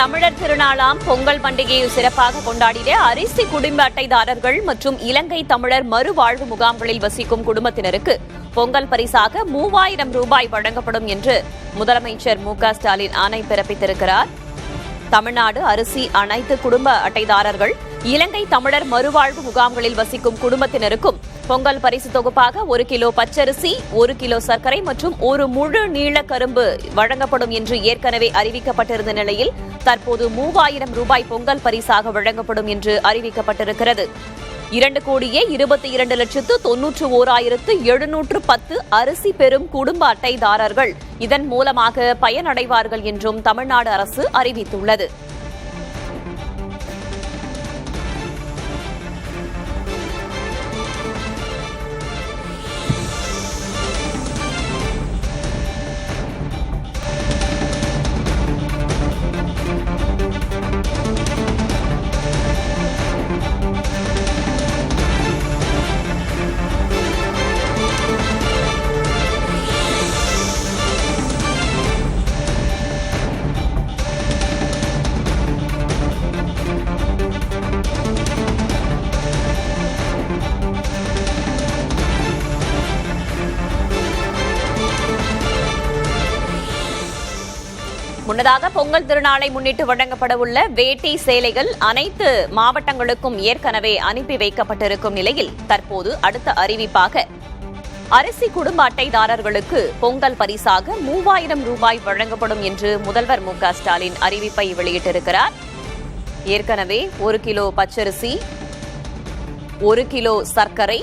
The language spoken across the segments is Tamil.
தமிழர் திருநாளாம் பொங்கல் பண்டிகையை சிறப்பாக கொண்டாடிட அரிசி குடும்ப அட்டைதாரர்கள் மற்றும் இலங்கை தமிழர் மறுவாழ்வு முகாம்களில் வசிக்கும் குடும்பத்தினருக்கு பொங்கல் பரிசாக 3000 ரூபாய் வழங்கப்படும் என்று முதலமைச்சர் மு.க.ஸ்டாலின் ஆணை பிறப்பித்திருக்கிறார். தமிழ்நாடு அரிசி அனைத்து குடும்ப அட்டைதாரர்கள், இலங்கை தமிழர் மறுவாழ்வு முகாம்களில் வசிக்கும் குடும்பத்தினருக்கும் பொங்கல் பரிசு தொகுப்பாக 1 கிலோ பச்சரிசி, 1 கிலோ சர்க்கரை மற்றும் 1 முழு நீள கரும்பு வழங்கப்படும் என்று ஏற்கனவே அறிவிக்கப்பட்டிருந்த நிலையில் தற்போது 3000 ரூபாய் பொங்கல் பரிசாக வழங்கப்படும் என்று அறிவிக்கப்பட்டிருக்கிறது. 2,22,91,710 அரிசி பெறும் குடும்ப அட்டைதாரர்கள் இதன் மூலமாக பயனடைவார்கள் என்றும் தமிழ்நாடு அரசு அறிவித்துள்ளது. முன்னதாக பொங்கல் திருநாளை முன்னிட்டு வழங்கப்படவுள்ள வேட்டி சேலைகள் அனைத்து மாவட்டங்களுக்கும் ஏற்கனவே அனுப்பி வைக்கப்பட்டிருக்கும் நிலையில் தற்போது அடுத்த அறிவிப்பாக அரிசி குடும்ப அட்டைதாரர்களுக்கு பொங்கல் பரிசாக 3000 ரூபாய் வழங்கப்படும் என்று முதல்வர் மு.க.ஸ்டாலின் அறிவிப்பை வெளியிட்டிருக்கிறார். ஏற்கனவே 1 கிலோ பச்சரிசி, 1 கிலோ சர்க்கரை,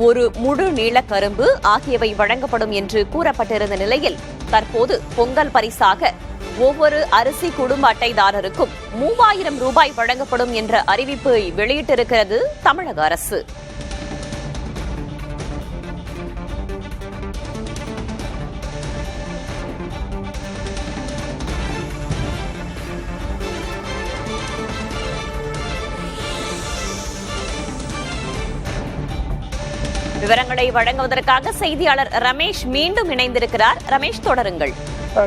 1 முழு நீள கரும்பு ஆகியவை வழங்கப்படும் என்று கூறப்பட்டிருந்த நிலையில் தற்போது பொங்கல் பரிசாக ஒவ்வொரு அரிசி குடும்ப அட்டைதாரருக்கும் 3000 ரூபாய் வழங்கப்படும் என்ற அறிவிப்பை வெளியிட்டிருக்கிறது தமிழக அரசு. விவரங்களை வழங்குவதற்காக செய்தியாளர் ரமேஷ் மீண்டும் இணைந்திருக்கிறார். ரமேஷ், தொடருங்கள்.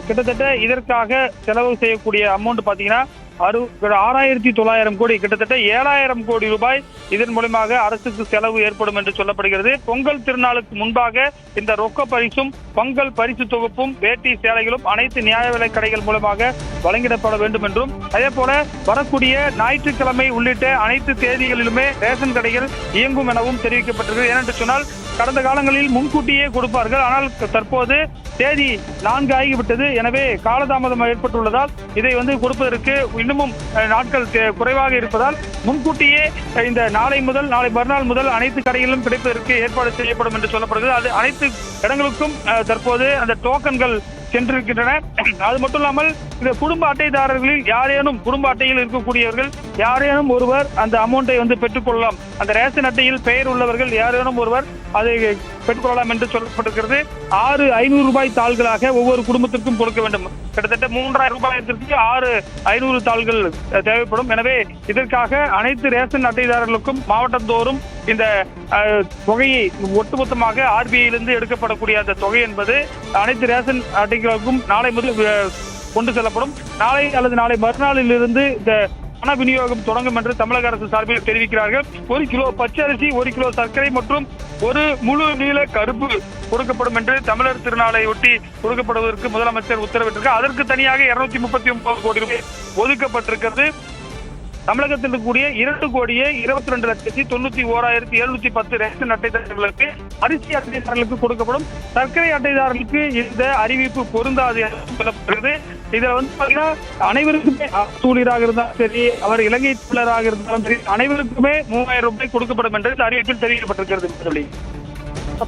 கிட்டத்தட்ட இதற்காக செலவு செய்யக்கூடிய அமௌண்ட் பாத்தீங்கன்னா 6,900 கோடி, கிட்டத்தட்ட 7,000 கோடி ரூபாய் இதன் மூலமாக அரசுக்கு செலவு ஏற்படும் என்று சொல்லப்படுகிறது. பொங்கல் திருநாளுக்கு முன்பாக இந்த ரொக்க பரிசும் பொங்கல் பரிசு தொகுப்பும் வேட்டி சேலைகளும் அனைத்து நியாய விலை கடைகள் மூலமாக வழங்கிடப்பட வேண்டும் என்றும், அதே போல வரக்கூடிய ஞாயிற்றுக்கிழமை உள்ளிட்ட அனைத்து தேதிகளிலுமே ரேஷன் கடைகள் இயங்கும் எனவும் தெரிவிக்கப்பட்டிருக்கிறது. ஏனென்று சொன்னால் கடந்த காலங்களில் முன்கூட்டியே கொடுப்பார்கள், ஆனால் தற்போது தேதி 4 ஆகிவிட்டது. எனவே காலதாமதம் ஏற்பட்டுள்ளதால் இதை கொடுப்பதற்கு இன்னமும் நாட்கள் குறைவாக இருப்பதால் முன்கூட்டியே இந்த நாளை மறுநாள் முதல் அனைத்து கடைகளிலும் கிடைப்பதற்கு ஏற்பாடு செய்யப்படும் என்று சொல்லப்படுகிறது. அது அனைத்து இடங்களுக்கும் தற்போது அந்த டோக்கன்கள் சென்றிருக்கின்றன. அது மட்டும் இல்லாமல் இந்த குடும்ப அட்டைதாரர்களில் யாரேனும் குடும்ப அட்டையில் இருக்கக்கூடியவர்கள் யாரேனும் ஒருவர் அந்த அமௌண்டை பெற்றுக்கொள்ளலாம். அந்த ரேஷன் அட்டையில் பெயர் உள்ளவர்கள் யாரேனும் ஒருவர் அதை பெற்றுக்கொள்ளலாம் என்று சொல்லப்பட்டிருக்கிறது. 6,500 ரூபாய் தாள்களாக ஒவ்வொரு குடும்பத்திற்கும் கொடுக்க வேண்டும். கிட்டத்தட்ட 3,000 ரூபாயத்திற்கு 6,500 தாள்கள் தேவைப்படும். எனவே இதற்காக அனைத்து ரேஷன் அட்டைதாரர்களுக்கும் மாவட்டந்தோறும் இந்த தொகையை ஒட்டுமொத்தமாக RBI-இலிருந்து எடுக்கப்படக்கூடிய அந்த தொகை என்பது அனைத்து ரேஷன் அட்டைகளுக்கும் நாளை முதல் கொண்டு செல்லப்படும். நாளை அல்லது நாளை மறுநாளிலிருந்து இந்த பண விநியோகம் தொடங்கும் என்று தமிழக அரசு சார்பில் தெரிவிக்கிறார்கள். 1 கிலோ பச்சரிசி, 1 கிலோ சர்க்கரை மற்றும் 1 முழு நீள கரும்பு கொடுக்கப்படும் என்று தமிழர் திருநாளை ஒட்டி கொடுக்கப்படுவதற்கு முதலமைச்சர் உத்தரவிட்டிருக்கிறார். அதற்கு தனியாக 239 கோடி ரூபாய் ஒதுக்கப்பட்டிருக்கிறது. தமிழகத்தில் இருக்கக்கூடிய 2,22,91,710 ரேஷன் அட்டைதாரர்களுக்கு அரிசி அட்டைதாரர்களுக்கு கொடுக்கப்படும். சர்க்கரை அட்டைதாரர்களுக்கு இந்த அறிவிப்பு பொருந்தாது என்று சொல்லப்படுகிறது. இதுல பாத்தீங்கன்னா அனைவருக்குமே ஊழியராக இருந்தாலும் சரி, அவர் இலங்கை தமிழராக இருந்தாலும் சரி, அனைவருக்குமே 3000 ரூபாய் கொடுக்கப்படும் என்று இந்த அறிவிப்பில் தெரிவிக்கப்பட்டிருக்கிறது.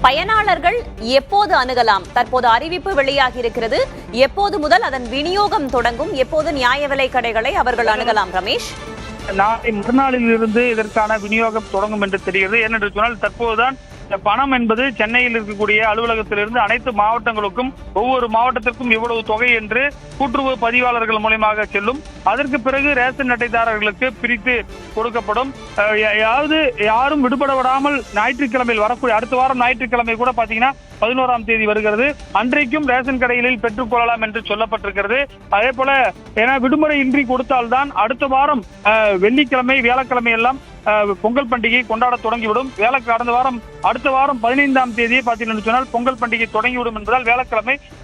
பயனாளர்கள் எப்போது அணுகலாம்? தற்போது அறிவிப்பு வெளியாகி இருக்கிறது. எப்போது முதல் அதன் விநியோகம் தொடங்கும்? எப்போது நியாய விலை கடைகளை அவர்கள் அணுகலாம்? ரமேஷ், நாளை மறுநாளில் இருந்து இதற்கான விநியோகம் தொடங்கும் என்று தெரிகிறது. ஏனென்று சொன்னால் தற்போதுதான் இந்த பணம் என்பது சென்னையில் இருக்கக்கூடிய அலுவலகத்திலிருந்து அனைத்து மாவட்டங்களுக்கும் ஒவ்வொரு மாவட்டத்திற்கும் இவ்வளவு தொகை என்று கூட்டுறவு பதிவாளர்கள் மூலமாக செல்லும். அதற்கு பிறகு ரேஷன் அட்டைதாரர்களுக்கு பிரித்து கொடுக்கப்படும். யாரும் விடுபட விடாமல் ஞாயிற்றுக்கிழமையில் வரக்கூடிய அடுத்த வாரம் ஞாயிற்றுக்கிழமை கூட பாத்தீங்கன்னா 11ஆம் தேதி வருகிறது. அன்றைக்கும் ரேஷன் கடைகளில் பெற்றுக் கொள்ளலாம் என்று சொல்லப்பட்டிருக்கிறது. அதே போல ஏன்னா விடுமுறை இன்றி கொடுத்தால்தான் அடுத்த வாரம் வெள்ளிக்கிழமை வியாழக்கிழமை எல்லாம் பொங்கல் பண்டிகை கொண்டாட தொடங்கிவிடும். கடந்த வாரம் அடுத்த வாரம் 15ஆம் தேதியை பார்த்தீங்கன்னு சொன்னால் பொங்கல் பண்டிகை தொடங்கிவிடும் என்பதால்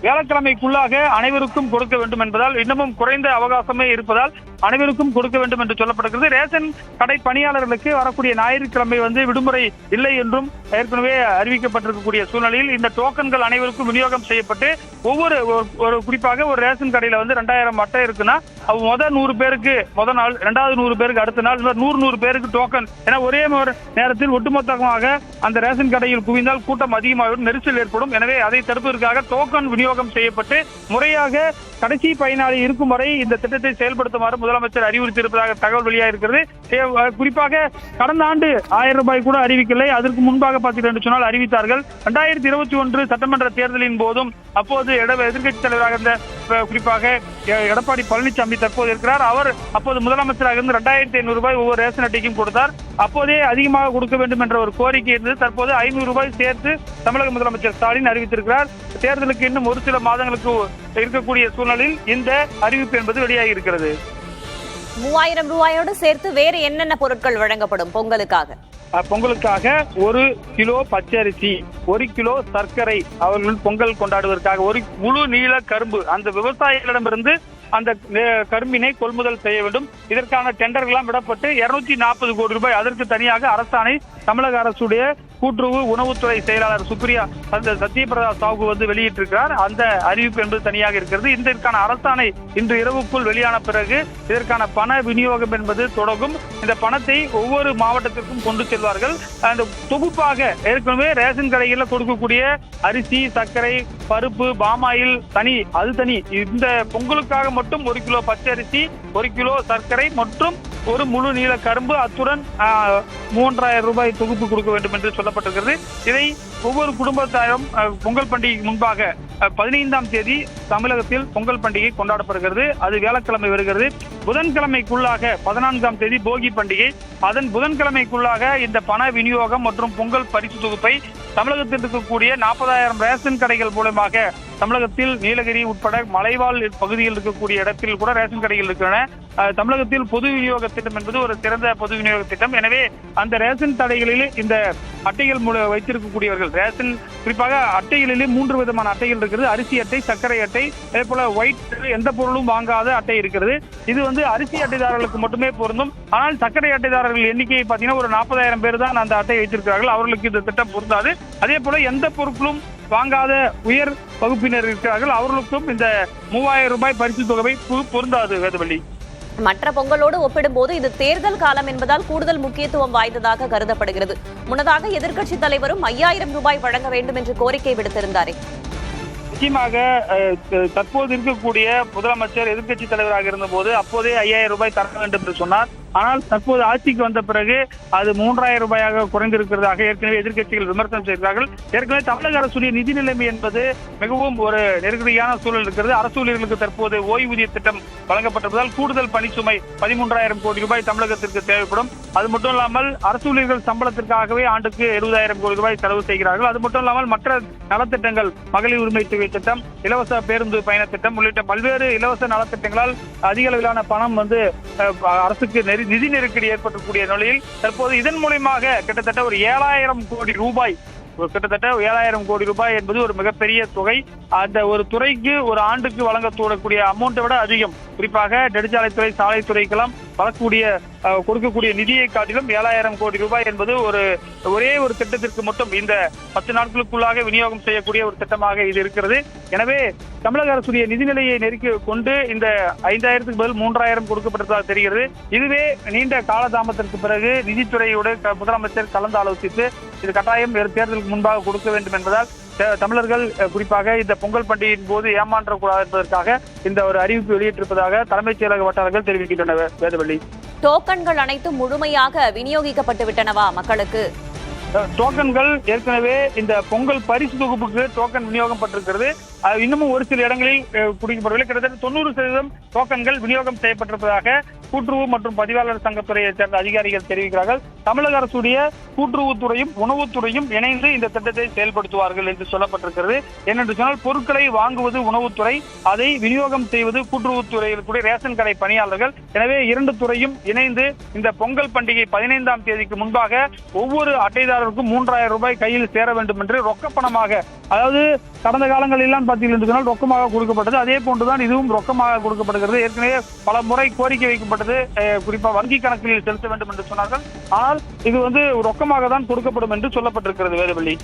வியாழக்கிழமைக்குள்ளாக அனைவருக்கும் கொடுக்க வேண்டும் என்பதால் இன்னமும் குறைந்த அவகாசமே இருப்பதால் அனைவருக்கும் கொடுக்க வேண்டும் என்று சொல்லப்படுகிறது. ரேஷன் கடை பணியாளர்களுக்கு வரக்கூடிய ஞாயிற்றுக்கிழமை விடுமுறை இல்லை என்றும் ஏற்கனவே அறிவிக்கப்பட்டிருக்கக்கூடிய சூழ்நிலையில் இந்த டோக்கன்கள் அனைவருக்கும் விநியோகம் செய்யப்பட்டு ஒவ்வொரு குறிப்பாக ஒரு ரேஷன் கடையில 2000 அட்டை இருக்குன்னா முதல் 100 பேருக்கு முதல் நாள், 2வது 100 பேருக்கு அடுத்த நாள், 100 பேருக்கு டோக்கன். ஏன்னா ஒரே நேரத்தில் ஒட்டுமொத்தமாக அந்த ரேஷன் கடையில் குவிந்தால் கூட்டம் அதிகமாகும், நெரிசல் ஏற்படும். எனவே அதை தடுப்பதற்காக டோக்கன் விநியோகம் செய்யப்பட்டு முறையாக கடைசி பயனாளி இருக்கும் வரை இந்த திட்டத்தை செயல்படுத்துமாறு முதலமைச்சர் அறிவுறுத்தியிருப்பதாக தகவல் வெளியாகிறது. குறிப்பாக கடந்த ஆண்டு 1000 ரூபாய் கூட அறிவிக்கவில்லை. அதற்கு முன்பாக பார்த்தீர்கள் சொன்னால் அறிவித்தார்கள். 2021 சட்டமன்ற தேர்தலின் போதும் அப்போது எதிர்க்கட்சித் தலைவராக இருந்த குறிப்பாக எடப்பாடி பழனிசாமி தற்போது இருக்கிறார். அவர் அப்போது முதலமைச்சராக இருந்து 2500 ரூபாய் ஒவ்வொரு ரேஷன் அட்டைக்கும் கொடுத்தார். அப்போதே அதிகமாக கொடுக்க வேண்டும் என்ற ஒரு கோரிக்கை இருந்தது. தற்போது 500 ரூபாய் சேர்த்து தமிழக முதலமைச்சர் ஸ்டாலின் அறிவித்திருக்கிறார். தேர்தலுக்கு இன்னும் ஒரு சில மாதங்களுக்கு இருக்கக்கூடிய சூழ்நிலையில் இந்த அறிவிப்பு என்பது வெளியாகி இருக்கிறது. 3000 ரூபாயோடு சேர்த்து வேறு என்னென்ன பொருட்கள் வழங்கப்படும் பொங்கலுக்காக? பொங்கலுக்காக 1 கிலோ பச்சரிசி, 1 கிலோ சர்க்கரை, அவர்கள் பொங்கல் கொண்டாடுவதற்காக ஒரு முழு நீள கரும்பு அந்த விவசாயிகளிடமிருந்து அந்த கரும்பினை கொள்முதல் செய்ய வேண்டும். இதற்கான டெண்டர்கள்லாம் விடப்பட்டு 240 கோடி ரூபாய் அதற்கு தனியாக அரசாணை தமிழக அரசுடைய கூட்டுறவு உணவுத்துறை செயலாளர் சுப்ரியா சத்யபிரதா சாஹூ வெளியிட்டிருக்கிறார். அந்த அறிவிப்பு என்பது தனியாக இருக்கிறது. இதற்கான அரசாணை இன்று இரவுக்குள் வெளியான பிறகு இதற்கான பண விநியோகம் என்பது தொடங்கும். இந்த பணத்தை ஒவ்வொரு மாவட்டத்திற்கும் கொண்டு செல்வார்கள். அந்த தொகுப்பாக ஏற்கனவே ரேஷன் கடைகளில் கொடுக்கக்கூடிய அரிசி, சர்க்கரை, பருப்பு, பாமாயில் தனி, அது தனி. இந்த பொங்கலுக்காக மட்டும் 1 கிலோ பச்சரிசி, 1 கிலோ சர்க்கரை மற்றும் ஒரு முழு நீள கரும்பு, அத்துடன் 3000 ரூபாய் தொகுப்பு கொடுக்க வேண்டும் என்று சொல்லப்பட்டிருக்கிறது. இதை ஒவ்வொரு குடும்பத்தாரும் பொங்கல் பண்டிகைக்கு முன்பாக 15ஆம் தேதி தமிழகத்தில் பொங்கல் பண்டிகை கொண்டாடப்படுகிறது. அது வியாழக்கிழமை வருகிறது. புதன்கிழமைக்குள்ளாக 14ஆம் தேதி போகி பண்டிகை. அதன் புதன்கிழமைக்குள்ளாக இந்த பண விநியோகம் மற்றும் பொங்கல் பரிசு தொகுப்பை தமிழகத்தில் இருக்கக்கூடிய 40,000 ரேஷன் கடைகள் மூலமாக தமிழகத்தில் நீலகிரி உட்பட மலைவாழ் பகுதியில் இருக்கக்கூடிய இடத்தில் கூட ரேஷன் கடைகள் இருக்கின்றன. தமிழகத்தில் பொது விநியோக திட்டம் என்பது ஒரு சிறந்த பொது விநியோக திட்டம். எனவே அந்த ரேஷன் கடைகளில் இந்த அட்டைகள் வைத்திருக்கக்கூடியவர்கள் ரேஷன் குறிப்பாக அட்டைகளிலே 3 விதமான அட்டைகள் இருக்கிறது. அரிசி அட்டை, சர்க்கரை அட்டை, அதே போல ஒயிட், எந்த பொருளும் வாங்காத அட்டை இருக்கிறது. இது அரிசி அட்டைதாரர்களுக்கு மட்டுமே பொருந்தும். ஆனால் சர்க்கரை அட்டைதாரர்கள் எண்ணிக்கையை பார்த்தீங்கன்னா ஒரு 40,000 பேர் தான் அந்த அட்டை வைத்திருக்கிறார்கள். அவர்களுக்கு இந்த திட்டம் பொருந்தாது. அதே போல எந்த பொருட்களும் வாங்காத உயர் வகுப்பினர் இருக்கிறார்கள். அவர்களுக்கும் இந்த 3000 ரூபாய் பரிசு தொகை பொருந்தாது. வேதவள்ளி, மற்ற பொங்கலோடு ஒப்பிடும்போது இது தேர்தல் காலம் என்பதால் கூடுதல் முக்கியத்துவம் வாய்ந்ததாக கருதப்படுகிறது. முன்னதாக எதிர்க்கட்சித் தலைவரும் 5000 ரூபாய் வழங்க வேண்டும் என்று கோரிக்கை விடுத்திருந்தாரே. நிச்சயமாக தற்போது இருக்கக்கூடிய முதலமைச்சர் எதிர்க்கட்சி தலைவராக இருந்த போது அப்போதே 5000 ரூபாய் தர வேண்டும் என்று சொன்னார். ஆனால் தற்போது ஆட்சிக்கு வந்த பிறகு அது 3000 ரூபாயாக குறைந்திருக்கிறதாக ஏற்கனவே எதிர்க்கட்சிகள் விமர்சனம் செய்கிறார்கள். ஏற்கனவே தமிழக அரசுடைய நிதி நிலைமை என்பது மிகவும் ஒரு நெருக்கடியான சூழல் இருக்கிறது. அரசு ஊழியர்களுக்கு தற்போது ஓய்வூதிய திட்டம் வழங்கப்பட்டிருப்பதால் கூடுதல் பணிச்சுமை 13,000 கோடி ரூபாய் தமிழகத்திற்கு தேவைப்படும். அது மட்டும் இல்லாமல் அரசு ஊழியர்கள் சம்பளத்திற்காகவே ஆண்டுக்கு 70,000 கோடி ரூபாய் செலவு செய்கிறார்கள். அது மட்டும் இல்லாமல் மற்ற நலத்திட்டங்கள், மகளிர் உரிமை தொகை திட்டம், இலவச பேருந்து பயண திட்டம் உள்ளிட்ட பல்வேறு இலவச நலத்திட்டங்களால் அதிக அளவிலான பணம் அரசுக்கு நிதி நெருக்கடி ஏற்படக்கூடிய நிலையில் தற்போது இதன் மூலமாக கிட்டத்தட்ட ஒரு 7,000 கோடி ரூபாய் கிட்டத்தட்ட 7,000 கோடி ரூபாய் என்பது ஒரு மிகப்பெரிய தொகை. அந்த ஒரு துறைக்கு ஒரு ஆண்டுக்கு வழங்கக்கூடிய அமௌண்ட்டை விட அதிகம். குறிப்பாக நெடுஞ்சாலைத்துறை, சாலைத்துறைக்கெல்லாம் கொடுக்கக்கூடிய நிதியை காட்டிலும் 7,000 கோடி ரூபாய் என்பது ஒரே ஒரு திட்டத்திற்கு மட்டும் இந்த 10 நாட்களுக்குள்ளாக விநியோகம் செய்யக்கூடிய ஒரு திட்டமாக இது இருக்கிறது. எனவே தமிழக அரசுடைய நிதிநிலையை நெருக்கி கொண்டு இந்த 5,000க்கு பதில் 3,000 கொடுக்கப்பட்டதாக தெரிகிறது. இதுவே நீண்ட காலதாமதத்திற்கு பிறகு நிதித்துறையோடு முதலமைச்சர் கலந்து ஆலோசித்து இது கட்டாயம் தேர்தலுக்கு முன்பாக கொடுக்க வேண்டும் என்பதால் தமிழர்கள் குறிப்பாக இந்த பொங்கல் பண்டிகையின் போது ஏமாற்றக்கூடாது என்பதற்காக இந்த ஒரு அறிவிப்பு வெளியிட்டிருப்பதாக தலைமைச் செயலக வட்டாரங்கள் தெரிவிக்கின்றன. வேதவள்ளி, டோக்கன்கள் அனைத்தும் முழுமையாக விநியோகிக்கப்பட்டு விட்டனவா மக்களுக்கு? டோக்கன்கள் ஏற்கனவே இந்த பொங்கல் பரிசு தொகுப்புக்கு டோக்கன் விநியோகம் பட்டிருக்கிறது. இன்னமும் ஒரு சில இடங்களில் குடிக்கப்படவில்லை. கிட்டத்தட்ட 90% டோக்கன்கள் விநியோகம் செய்யப்பட்டிருப்பதாக கூட்டுறவு மற்றும் பதிவாளர் சங்கத்துறையை சேர்ந்த அதிகாரிகள் தெரிவிக்கிறார்கள். தமிழக அரசுடைய கூட்டுறவுத்துறையும் உணவுத்துறையும் இணைந்து இந்த திட்டத்தை செயல்படுத்துவார்கள் என்று சொல்லப்பட்டிருக்கிறது. ஏனென்று சொன்னால் பொருட்களை வாங்குவது உணவுத்துறை, அதை விநியோகம் செய்வது கூட்டுறவுத்துறையில் கூட ரேஷன் கடை பணியாளர்கள். எனவே 2 துறையும் இணைந்து இந்த பொங்கல் பண்டிகை 15ஆம் தேதிக்கு முன்பாக ஒவ்வொரு அட்டைதாரருக்கும் 3000 ரூபாய் கையில் சேர வேண்டும் என்று ரொக்க பணமாக, அதாவது கடந்த காலங்களில் பார்த்தீங்கன்னா ரொக்கமாக கொடுக்கப்பட்டது. அதே போன்றுதான் இதுவும் ரொக்கமாக கொடுக்கப்படுகிறது. ஏற்கனவே பல முறை கோரிக்கை வைக்கப்பட்டது, குறிப்பாக வங்கி கணக்கில் செலுத்த வேண்டும் என்று சொன்னார்கள். ஆனால் இது ரொக்கமாக தான் கொடுக்கப்படும் என்று சொல்லப்பட்டிருக்கிறது. வேலுவள்ளி.